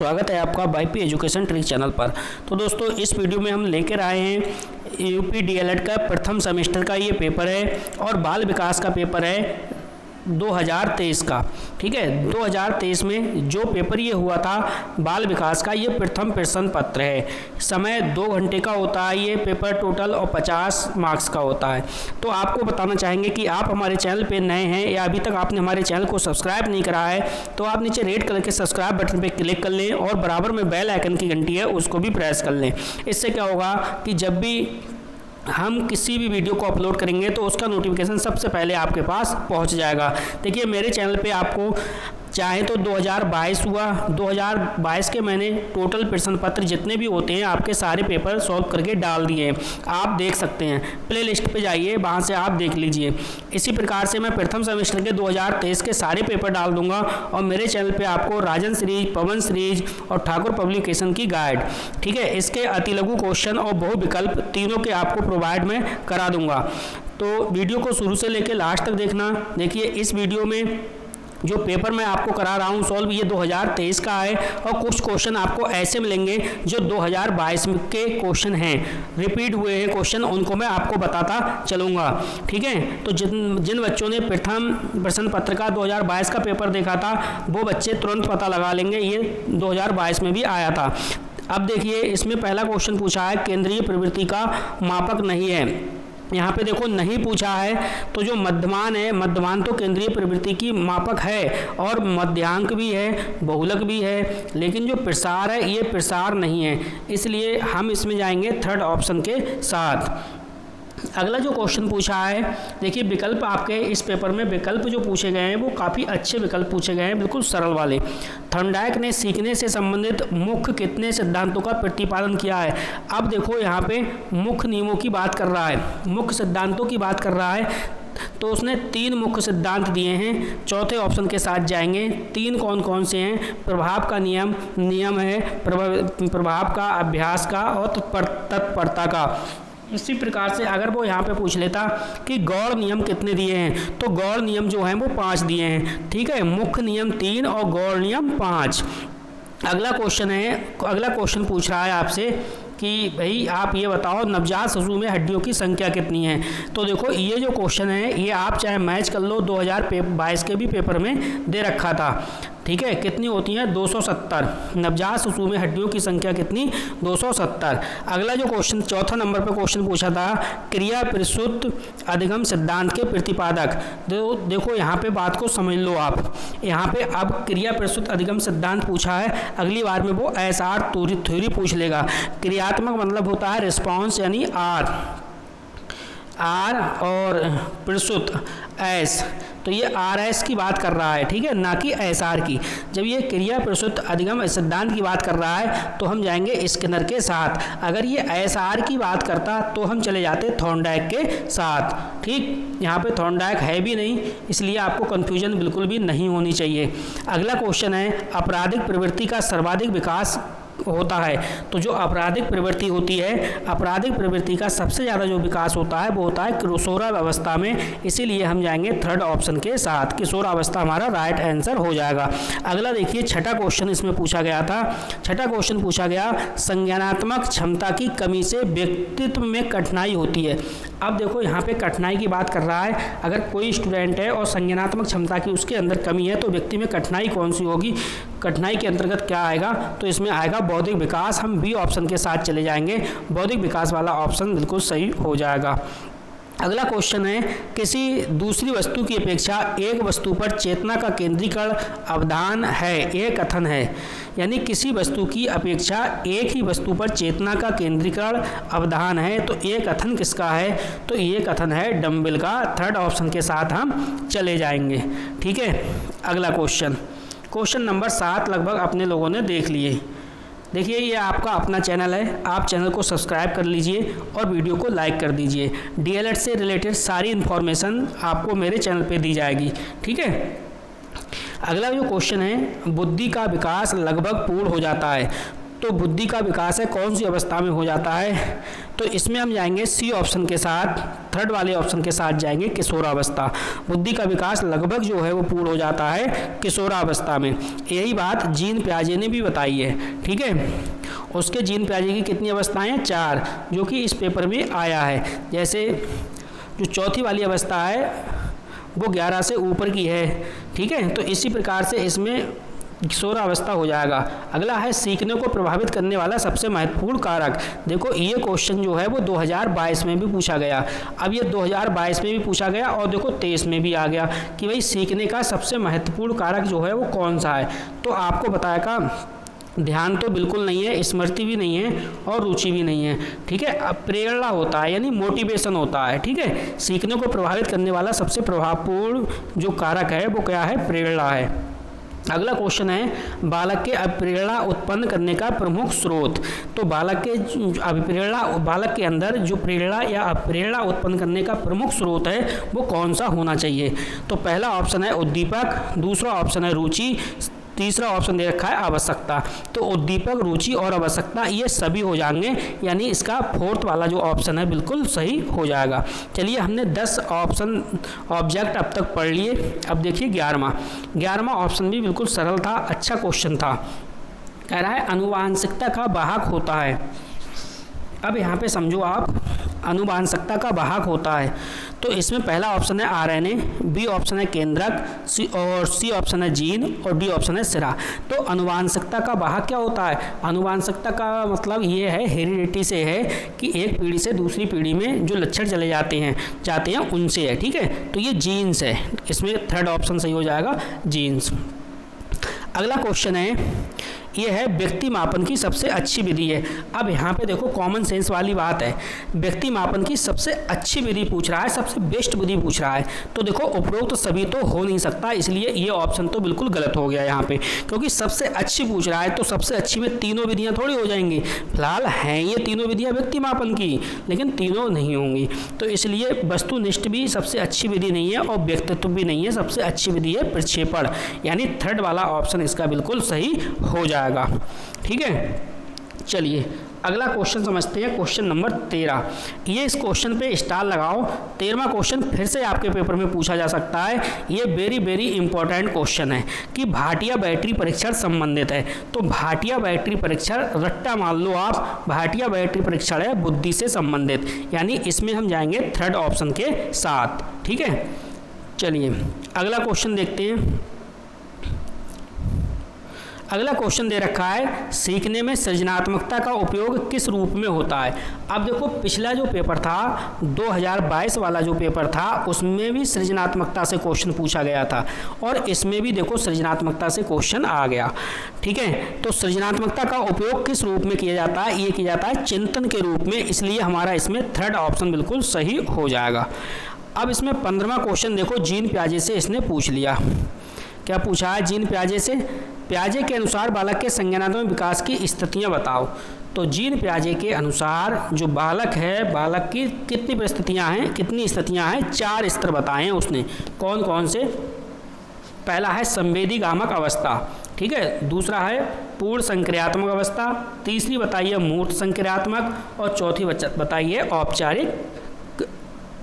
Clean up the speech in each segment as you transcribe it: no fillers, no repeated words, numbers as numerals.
स्वागत है आपका वाईपी एजुकेशन ट्रिक चैनल पर। तो दोस्तों इस वीडियो में हम लेकर आए हैं यूपी डीएलएड का प्रथम सेमेस्टर का ये पेपर है और बाल विकास का पेपर है 2023 का। ठीक है, 2023 में जो पेपर ये हुआ था बाल विकास का, ये प्रथम प्रश्न पत्र है। समय 2 घंटे का होता है ये पेपर टोटल और 50 मार्क्स का होता है। तो आपको बताना चाहेंगे कि आप हमारे चैनल पे नए हैं या अभी तक आपने हमारे चैनल को सब्सक्राइब नहीं करा है तो आप नीचे रेड कलर के सब्सक्राइब बटन पर क्लिक कर लें और बराबर में बेल आइकन की घंटी है उसको भी प्रेस कर लें। इससे क्या होगा कि जब भी हम किसी भी वीडियो को अपलोड करेंगे तो उसका नोटिफिकेशन सबसे पहले आपके पास पहुंच जाएगा। देखिए मेरे चैनल पे आपको चाहे तो 2022 हुआ, 2022 के मैंने टोटल प्रश्न पत्र जितने भी होते हैं आपके सारे पेपर सॉल्व करके डाल दिए हैं, आप देख सकते हैं। प्ले लिस्ट पे जाइए, वहाँ से आप देख लीजिए। इसी प्रकार से मैं प्रथम सेमेस्टर के 2023 के सारे पेपर डाल दूंगा और मेरे चैनल पे आपको राजन सीरीज, पवन सीरीज और ठाकुर पब्लिकेशन की गाइड, ठीक है, इसके अति लघु क्वेश्चन और बहु विकल्प तीनों के आपको प्रोवाइड मैं करा दूंगा। तो वीडियो को शुरू से लेकर लास्ट तक देखना। देखिए इस वीडियो में जो पेपर मैं आपको करा रहा हूँ सॉल्व, ये 2023 का है और कुछ क्वेश्चन आपको ऐसे मिलेंगे जो 2022 के क्वेश्चन हैं, रिपीट हुए हैं क्वेश्चन, उनको मैं आपको बताता चलूँगा। ठीक है, तो जिन बच्चों ने प्रथम प्रश्न पत्र का 2022 का पेपर देखा था वो बच्चे तुरंत पता लगा लेंगे ये 2022 में भी आया था। अब देखिए इसमें पहला क्वेश्चन पूछा है केंद्रीय प्रवृत्ति का मापक नहीं है। यहाँ पे देखो नहीं पूछा है, तो जो मध्यमान है, मध्यमान तो केंद्रीय प्रवृत्ति की मापक है और मध्यांक भी है, बहुलक भी है, लेकिन जो प्रसार है ये प्रसार नहीं है, इसलिए हम इसमें जाएंगे थर्ड ऑप्शन के साथ। अगला जो क्वेश्चन पूछा है, देखिए विकल्प आपके इस पेपर में विकल्प जो पूछे गए हैं वो काफ़ी अच्छे विकल्प पूछे गए हैं, बिल्कुल सरल वाले। थॉर्नडाइक ने सीखने से संबंधित मुख्य कितने सिद्धांतों का प्रतिपादन किया है। अब देखो यहाँ पे मुख्य नियमों की बात कर रहा है, मुख्य सिद्धांतों की बात कर रहा है, तो उसने 3 मुख्य सिद्धांत दिए हैं। चौथे ऑप्शन के साथ जाएंगे। 3 कौन कौन से हैं? प्रभाव का नियम है, प्रभाव का, अभ्यास का और तत्परता का। इसी प्रकार से अगर वो यहाँ पे पूछ लेता कि गौड़ नियम कितने दिए हैं, तो गौड़ नियम जो हैं वो 5 दिए हैं। ठीक है, मुख्य नियम 3 और गौड़ नियम 5। अगला क्वेश्चन पूछ रहा है आपसे कि भाई आप ये बताओ नवजात शिशु में हड्डियों की संख्या कितनी है। तो देखो ये जो क्वेश्चन है ये आप चाहे मैच कर लो, 2022 के भी पेपर में दे रखा था। ठीक है, कितनी होती हैं? 270। नवजात शिशु में हड्डियों की संख्या कितनी? 270। अगला जो क्वेश्चन चौथा नंबर पर क्वेश्चन पूछा था क्रिया प्रसूत अधिगम सिद्धांत के प्रतिपादक। देखो यहाँ पे बात को समझ लो आप। यहाँ पे अब क्रिया प्रसूत अधिगम सिद्धांत पूछा है, अगली बार में वो SR थ्योरी पूछ लेगा। क्रियात्मक मतलब होता है रिस्पॉन्स, यानी आर और प्रसूत S, तो ये RS की बात कर रहा है, ठीक है, ना कि SR की। जब ये क्रिया प्रसूत अधिगम सिद्धांत की बात कर रहा है तो हम जाएंगे स्किनर के साथ। अगर ये SR की बात करता तो हम चले जाते थॉर्नडाइक के साथ। ठीक, यहाँ पे थॉर्नडाइक है भी नहीं, इसलिए आपको कन्फ्यूजन बिल्कुल भी नहीं होनी चाहिए। अगला क्वेश्चन है आपराधिक प्रवृत्ति का सर्वाधिक विकास होता है। तो जो आपराधिक प्रवृत्ति होती है, आपराधिक प्रवृत्ति का सबसे ज़्यादा जो विकास होता है वो होता है किशोरावस्था में, इसीलिए हम जाएंगे थर्ड ऑप्शन के साथ। किशोरावस्था हमारा राइट आंसर हो जाएगा। अगला देखिए छठा क्वेश्चन इसमें पूछा गया था। छठा क्वेश्चन पूछा गया संज्ञानात्मक क्षमता की कमी से व्यक्तित्व में कठिनाई होती है। अब देखो यहाँ पे कठिनाई की बात कर रहा है। अगर कोई स्टूडेंट है और संज्ञानात्मक क्षमता की उसके अंदर कमी है तो व्यक्ति में कठिनाई कौन सी होगी, कठिनाई के अंतर्गत क्या आएगा? तो इसमें आएगा बौद्धिक विकास। हम बी ऑप्शन के साथ चले जाएंगे, बौद्धिक विकास वाला ऑप्शन बिल्कुल सही हो जाएगा। अगला क्वेश्चन है किसी दूसरी वस्तु की अपेक्षा एक वस्तु पर चेतना का केंद्रीकरण अवधान है, यह कथन है। यानी किसी वस्तु की अपेक्षा एक ही वस्तु पर चेतना का केंद्रीकरण अवधान है, तो ये कथन किसका है? तो ये कथन है डम्बल का। थर्ड ऑप्शन के साथ हम चले जाएंगे। ठीक है, अगला क्वेश्चन नंबर 7 लगभग अपने लोगों ने देख लिए। देखिए ये आपका अपना चैनल है, आप चैनल को सब्सक्राइब कर लीजिए और वीडियो को लाइक कर दीजिए। डीएलएड से रिलेटेड सारी इन्फॉर्मेशन आपको मेरे चैनल पे दी जाएगी। ठीक है, अगला जो क्वेश्चन है बुद्धि का विकास लगभग पूर्ण हो जाता है। तो बुद्धि का विकास है कौन सी अवस्था में हो जाता है? तो इसमें हम जाएंगे सी ऑप्शन के साथ, थर्ड वाले ऑप्शन के साथ जाएंगे, किशोरावस्था। बुद्धि का विकास लगभग जो है वो पूर्ण हो जाता है किशोरावस्था में। यही बात जीन पियाजे ने भी बताई है, ठीक है। उसके जीन पियाजे की कितनी अवस्थाएं हैं? 4, जो कि इस पेपर में आया है। जैसे जो चौथी वाली अवस्था है वो 11 से ऊपर की है, ठीक है। तो इसी प्रकार से इसमें किशोरावस्था हो जाएगा। अगला है सीखने को प्रभावित करने वाला सबसे महत्वपूर्ण कारक। देखो ये क्वेश्चन जो है वो 2022 में भी पूछा गया, अब ये 2022 में भी पूछा गया और देखो 23 में भी आ गया कि भाई सीखने का सबसे महत्वपूर्ण कारक जो है वो कौन सा है। तो आपको बताया ध्यान तो बिल्कुल नहीं है, स्मृति भी नहीं है और रुचि भी नहीं है, ठीक है। अब प्रेरणा होता है यानी मोटिवेशन होता है, ठीक है। सीखने को प्रभावित करने वाला सबसे प्रभावपूर्ण जो कारक है वो क्या है? प्रेरणा है। अगला क्वेश्चन है बालक के अभिप्रेरणा उत्पन्न करने का प्रमुख स्रोत। तो बालक के अभिप्रेरणा, बालक के अंदर जो प्रेरणा या अभिप्रेरणा उत्पन्न करने का प्रमुख स्रोत है वो कौन सा होना चाहिए? तो पहला ऑप्शन है उद्दीपक, दूसरा ऑप्शन है रुचि, तीसरा ऑप्शन दे रखा है आवश्यकता। तो उद्दीपक, रुचि और आवश्यकता ये सभी हो जाएंगे, यानी इसका फोर्थ वाला जो ऑप्शन है बिल्कुल सही हो जाएगा। चलिए हमने 10 ऑप्शन ऑब्जेक्ट अब तक पढ़ लिए। अब देखिए 11वां ऑप्शन भी बिल्कुल सरल था, अच्छा क्वेश्चन था। कह रहा है अनुवांशिकता का वाहक होता है। अब यहाँ पे समझो आप, अनुवांशिकता का वाहक होता है तो इसमें पहला ऑप्शन है आरएनए, बी ऑप्शन है केंद्रक, सी ऑप्शन है जीन और डी ऑप्शन है सिरा। तो अनुवांशिकता का वाहक क्या होता है? अनुवांशिकता का मतलब ये है, हेरिडिटी से है कि एक पीढ़ी से दूसरी पीढ़ी में जो लक्षण चले जाते हैं उनसे है, ठीक है। तो ये जीन्स है, इसमें थर्ड ऑप्शन सही हो जाएगा, जीन्स। अगला क्वेश्चन है, ये है व्यक्ति मापन की सबसे अच्छी विधि है। अब यहाँ पे देखो कॉमन सेंस वाली बात है, व्यक्ति मापन की सबसे अच्छी विधि पूछ रहा है, सबसे बेस्ट विधि पूछ रहा है। तो देखो उपरोक्त सभी तो हो नहीं सकता, इसलिए ये ऑप्शन तो बिल्कुल गलत हो गया यहाँ पे, क्योंकि सबसे अच्छी पूछ रहा है तो सबसे अच्छी में तीनों विधियाँ थोड़ी हो जाएंगी। फिलहाल हैं ये तीनों विधियाँ व्यक्ति मापन की, लेकिन तीनों नहीं होंगी। तो इसलिए वस्तुनिष्ठ भी सबसे अच्छी विधि नहीं है और व्यक्तित्व भी नहीं है, सबसे अच्छी विधि है प्रक्षेपण, यानी थर्ड वाला ऑप्शन इसका बिल्कुल सही हो जाएगा, ठीक है। चलिए अगला क्वेश्चन समझते हैं, क्वेश्चन नंबर 13। ये इस क्वेश्चन पे स्टार लगाओ, 13वां क्वेश्चन फिर से आपके पेपर में पूछा जा सकता है। ये वेरी इंपॉर्टेंट क्वेश्चन है कि भाटिया बैटरी परीक्षण संबंधित है। तो भाटिया बैटरी परीक्षण रट्टा मान लो आप, भाटिया बैटरी परीक्षण है बुद्धि से संबंधित, यानी इसमें हम जाएंगे थर्ड ऑप्शन के साथ, ठीक है। चलिए अगला क्वेश्चन देखते हैं। अगला क्वेश्चन दे रखा है सीखने में सृजनात्मकता का उपयोग किस रूप में होता है। अब देखो पिछला जो पेपर था 2022 वाला जो पेपर था उसमें भी सृजनात्मकता से क्वेश्चन पूछा गया था और इसमें भी देखो सृजनात्मकता से क्वेश्चन आ गया, ठीक है। तो सृजनात्मकता का उपयोग किस रूप में किया जाता है? ये किया जाता है चिंतन के रूप में, इसलिए हमारा इसमें थर्ड ऑप्शन बिल्कुल सही हो जाएगा। अब इसमें 15वां क्वेश्चन देखो जीन पियाजे से इसने पूछ लिया। क्या पूछा है जीन पियाजे से? पियाजे के अनुसार बालक के संज्ञानात्मक विकास की स्थितियां बताओ। तो जीन पियाजे के अनुसार जो बालक है, बालक की कितनी परिस्थितियां हैं, कितनी स्थितियां हैं? 4 स्तर बताए हैं उसने। कौन कौन से? पहला है संवेदीगामक अवस्था, ठीक है। दूसरा है पूर्ण संक्रियात्मक अवस्था, तीसरी बताइए मूर्त संक्रियात्मक और चौथी बताइए औपचारिक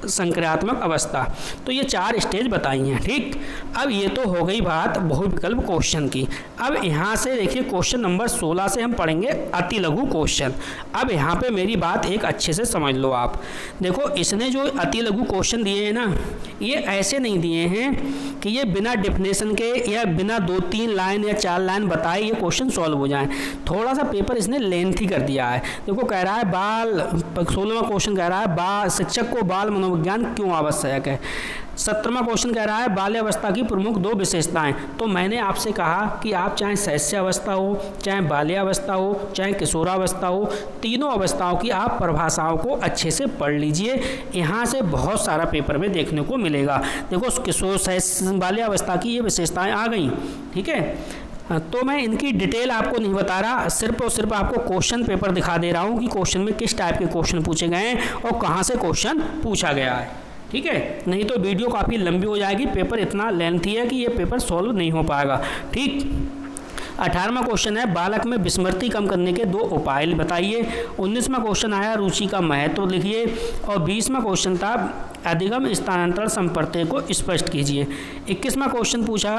संक्रियात्मक अवस्था। तो ये 4 स्टेज बताई हैं, ठीक। अब ये तो हो गई बात बहुविकल्प क्वेश्चन की। अब यहाँ से देखिए क्वेश्चन नंबर 16 से हम पढ़ेंगे अति लघु क्वेश्चन। अब यहाँ पे मेरी बात एक अच्छे से समझ लो आप। देखो इसने जो अति लघु क्वेश्चन दिए हैं ना, ये ऐसे नहीं दिए हैं कि ये बिना डेफिनेशन के या बिना 2-3 लाइन या 4 लाइन बताए ये क्वेश्चन सॉल्व हो जाए। थोड़ा सा पेपर इसने लेंथी कर दिया है। देखो कह रहा है 16वां क्वेश्चन कह रहा है शिक्षक को बाल विज्ञान क्यों आवश्यक है। 17वां क्वेश्चन कह रहा है बाल्यावस्था की प्रमुख 2 विशेषताएं। तो मैंने आपसे कहा कि आप चाहे शैशवावस्था हो, चाहे बाल्यावस्था हो, चाहे किशोरावस्था हो, तीनों अवस्थाओं की आप परिभाषाओं को अच्छे से पढ़ लीजिए। यहाँ से बहुत सारा पेपर में देखने को मिलेगा। देखो बाल्यावस्था की ये विशेषताएं आ गई, ठीक है। तो मैं इनकी डिटेल आपको नहीं बता रहा, सिर्फ और सिर्फ आपको क्वेश्चन पेपर दिखा दे रहा हूँ कि क्वेश्चन में किस टाइप के क्वेश्चन पूछे गए हैं और कहाँ से क्वेश्चन पूछा गया है, ठीक है। नहीं तो वीडियो काफ़ी लंबी हो जाएगी, पेपर इतना लेंथी है कि ये पेपर सॉल्व नहीं हो पाएगा, ठीक। 18वां क्वेश्चन है बालक में विस्मृति कम करने के 2 उपाय बताइए। 19वां क्वेश्चन आया रुचि का महत्व लिखिए। और 20वां क्वेश्चन था अधिगम स्थानांतरण संप्रत्यय को स्पष्ट कीजिए। 21वां क्वेश्चन पूछा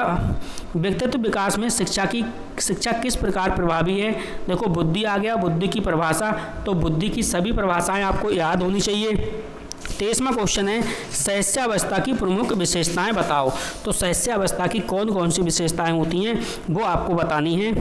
व्यक्तित्व विकास में शिक्षा किस प्रकार प्रभावी है। देखो बुद्धि आ गया, बुद्धि की परिभाषा, तो बुद्धि की सभी परिभाषाएं आपको याद होनी चाहिए। 23वां क्वेश्चन है सहस्यावस्था की प्रमुख विशेषताएं बताओ। तो सहस्यावस्था की कौन कौन सी विशेषताएं होती हैं वो आपको बतानी है।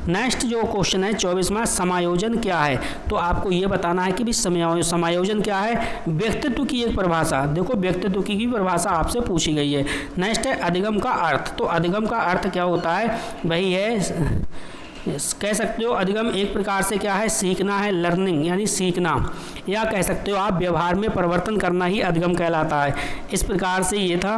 नेक्स्ट जो क्वेश्चन है 24वां समायोजन क्या है। तो आपको ये बताना है कि भी समायोजन क्या है। व्यक्तित्व की एक परिभाषा, देखो व्यक्तित्व की परिभाषा आपसे पूछी गई है। नेक्स्ट है अधिगम का अर्थ। तो अधिगम का अर्थ क्या होता है, वही है कह सकते हो अधिगम एक प्रकार से क्या है, सीखना है, लर्निंग यानी सीखना, या कह सकते हो आप व्यवहार में परिवर्तन करना ही अधिगम कहलाता है। इस प्रकार से ये था।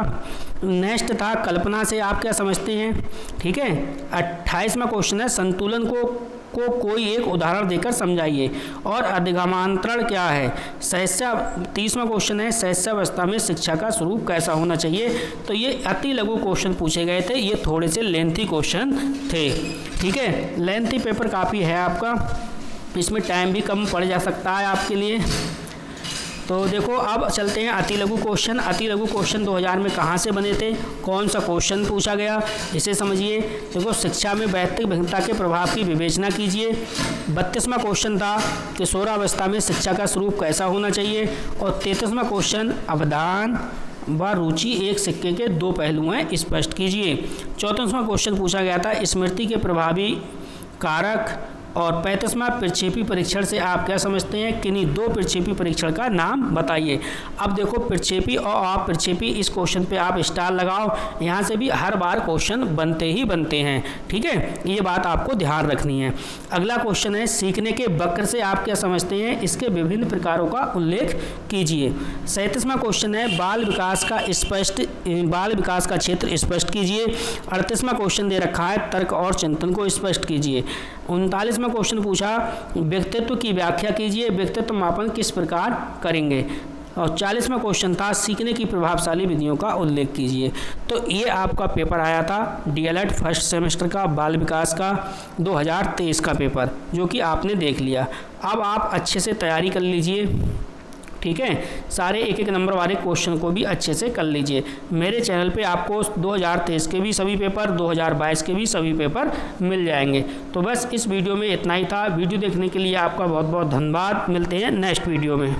नेक्स्ट था कल्पना से आप क्या समझते हैं, ठीक है। 28वां क्वेश्चन है संतुलन को कोई एक उदाहरण देकर समझाइए। और अधिगमांतरण क्या है। 30वां क्वेश्चन है सहस्यावस्था में शिक्षा का स्वरूप कैसा होना चाहिए। तो ये अति लघु क्वेश्चन पूछे गए थे, ये थोड़े से लेंथी क्वेश्चन थे, ठीक है। लेंथी पेपर काफ़ी है आपका, इसमें टाइम भी कम पड़ जा सकता है आपके लिए। तो देखो अब चलते हैं अति लघु क्वेश्चन। अति लघु क्वेश्चन 2000 में कहाँ से बने थे, कौन सा क्वेश्चन पूछा गया, इसे समझिए। देखो शिक्षा में व्यक्तिगत भिन्नता के प्रभाव की विवेचना कीजिए। 32वां क्वेश्चन था किशोरावस्था में शिक्षा का स्वरूप कैसा होना चाहिए। और 33वां क्वेश्चन अवधान व रुचि एक सिक्के के 2 पहलू हैं, स्पष्ट कीजिए। 34वां क्वेश्चन पूछा गया था स्मृति के प्रभावी कारक। और 35वां प्रक्षेपी परीक्षण से आप क्या समझते हैं, किन्हीं 2 प्रक्षेपी परीक्षण का नाम बताइए। अब देखो प्रक्षेपी और आप प्रक्षेपी, इस क्वेश्चन पे आप स्टार लगाओ, यहाँ से भी हर बार क्वेश्चन बनते ही बनते हैं, ठीक है, ये बात आपको ध्यान रखनी है। अगला क्वेश्चन है सीखने के वक्र से आप क्या समझते हैं, इसके विभिन्न प्रकारों का उल्लेख कीजिए। 37वां क्वेश्चन है बाल विकास का क्षेत्र स्पष्ट कीजिए। 38वां क्वेश्चन दे रखा है तर्क और चिंतन को स्पष्ट कीजिए। 39वां क्वेश्चन पूछा व्यक्तित्व की व्याख्या कीजिए, व्यक्तित्व मापन किस प्रकार करेंगे। और 40वां क्वेश्चन था सीखने की प्रभावशाली विधियों का उल्लेख कीजिए। तो ये आपका पेपर आया था डीएलएड फर्स्ट सेमेस्टर का बाल विकास का 2023 का पेपर, जो कि आपने देख लिया। अब आप अच्छे से तैयारी कर लीजिए, ठीक है, सारे 1-1 नंबर वाले क्वेश्चन को भी अच्छे से कर लीजिए। मेरे चैनल पे आपको 2023 के भी सभी पेपर, 2022 के भी सभी पेपर मिल जाएंगे। तो बस इस वीडियो में इतना ही था। वीडियो देखने के लिए आपका बहुत बहुत धन्यवाद। मिलते हैं नेक्स्ट वीडियो में।